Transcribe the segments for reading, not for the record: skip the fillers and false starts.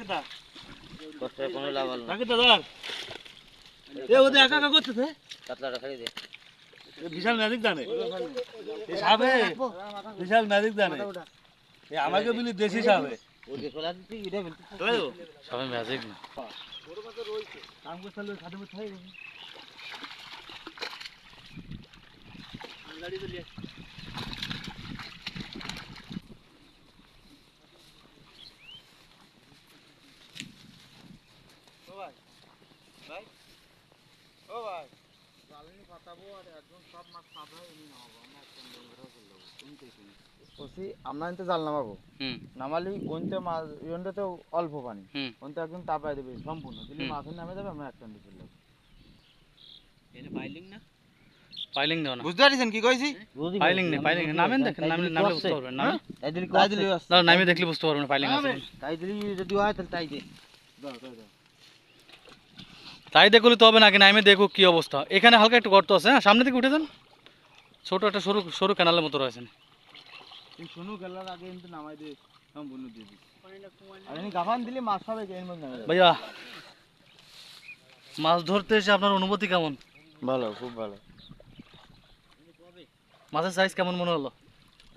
রাখতা কষ্ট কোনো লাভ হলো না। রাখতা ধর এ ওদের একা একা করতেছে কাতলাটা খালি দে। বিশাল ম্যাজিক জানে এই সাবে বিশাল ম্যাজিক জানে এ আমাকে বলি দেশি সাবে ওকে খোলা দিতে এটা বলতে সবাই ম্যাজিক না। বড় মাছ রইছে কাম করতে হলে খাদে মত হয়ে গেছে গাড়ি তো লিয়ে ও ভাই ভাই ও ভাই জালনি পাতাবো আর একদম সব মাছ পাবো এমনি না হবে আমরা একটা ধরে ফেলবো তুমি কইছি ওসি আমরা এতে জাল নামাবো নামালি ওইতে মাছ ইন্ডতে অল্প পানি ওইতে একদম তাপায় দেবে সম্পূর্ণ দিলে মাছ নামে যাবে আমরা একটা দিয়ে ফেলবো এনে পাইলিং না পাইলিং দাও না, বুঝতে পারছেন কি কইছি পাইলিং নেই, পাইলিং নামেন দেখেন, নামলে বুঝতে পারবেন। নামেন তাই দিলি দাও, নামে দেখলে বুঝতে পারবেন পাইলিং আছে। তাই দিলি যদি হয় তাহলে তাই দে। দাও দাও দাও তাই দেখলে তো হবে না, নামে দেখো কি অবস্থা। এখানে হালকা একটু গর্ত আছে, হ্যাঁ সামনে থেকে উঠে যান, ছোট একটা সরু সরু ক্যানালের মতো রয়েছে। এই শোনো গেলার আগে কিন্তু নামাই দে সম্পূর্ণ দিয়ে দিই আর এনে গাফান দিলে মাছ হবে এর মধ্যে নামে ভাইয়া মাছ ধরতে এসে আপনার অনুভূতি কেমন? ভালো খুব ভালো মাছের সাইজ কেমন মনে হলো?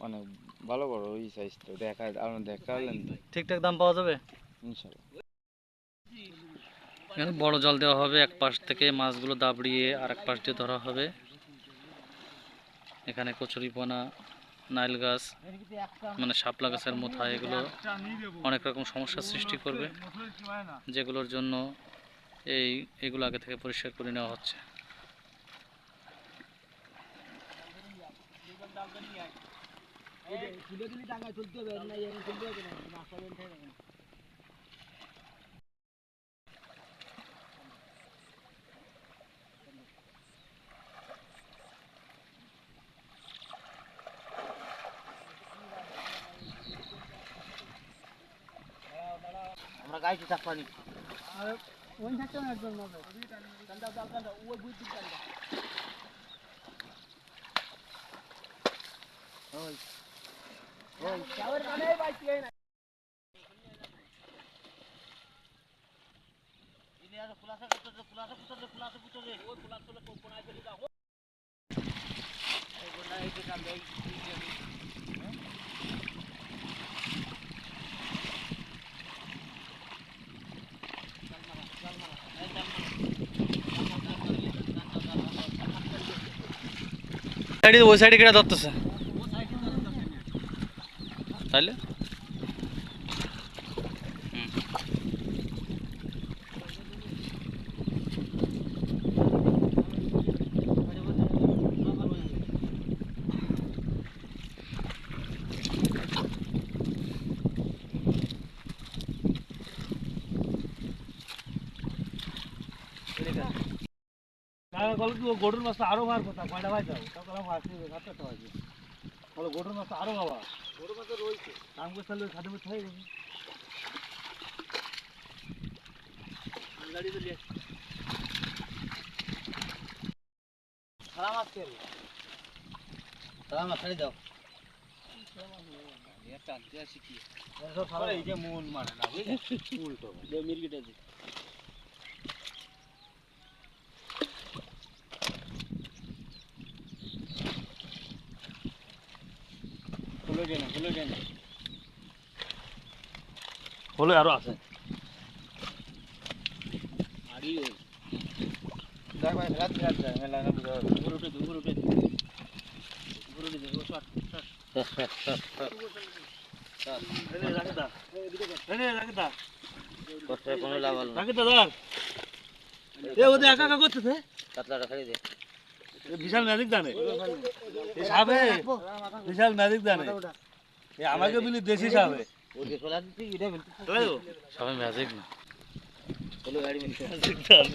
অনেক ভালো বড় ওই সাইজ তো দেখালেন তো ঠিকঠাক দাম পাওয়া যাবে ইনশাআল্লাহ। এখানে বড় জাল দেওয়া হবে, এক পাশ থেকে মাছগুলো দাবড়িয়ে আর এক পাশ দিয়ে ধরা হবে। এখানে কচুরিপানা, নাইল গাছ মানে শাপলা গাছের মোথা, এগুলো অনেক রকম সমস্যার সৃষ্টি করবে, যেগুলোর জন্য এইগুলো আগে থেকে পরিষ্কার করে নেওয়া হচ্ছে। আমরা গাইছি চাপ পানি আর ওই থাকতে না একদম নজর কান্দা দাও কান্দা ওই বুঝ দিন কান্দা ওই ওই শাওয়ার কানে বাইছি না ইনি আর খুলাসা করতে ওই খুলাসা হলে কোনায় চলে যাও এই গোনা এই কাম এই ওই সাইডে কেটে ধরতেছে তাইলে গরুর মাছটা আরো মার কথা কয়টা ভাই যাও তারপর মাছ সাতটা হয়েছে বলো গরুর মাছটা আরো বাবা গরুর মাছ রয়েছে কাম করতে হলে খাদে মত হয়ে গেছে গাড়ি তো লিয়ে সারা মাছ কে সারা মাছ ছাড়ি দাও এটা টানতে আসি কি সারা এই যে মন মানে না বুঝলি উল্টো যে মিরগিটা দি হলে আরো আছে আড়ি ওই দেখ ভাই রাত রাত যায় মেলা না বুঝা উপরে উঠে দেখো শট এনে রাখদা এনে রাখদা কষ্ট কোনো লাভ হলো না। রাখদা ধর এ ওদের একা একা করতেছে কাতলাটা খালি দে। বিশাল ম্যাজিক জানে এই সাবে বিশাল ম্যাজিক জানে এ আমাকে বলি দেশি সাবে ওকে খোলা দিতে এটা বলতে সবাই ম্যাজিক না। চলো গাড়ি মিলতে ম্যাজিক জানে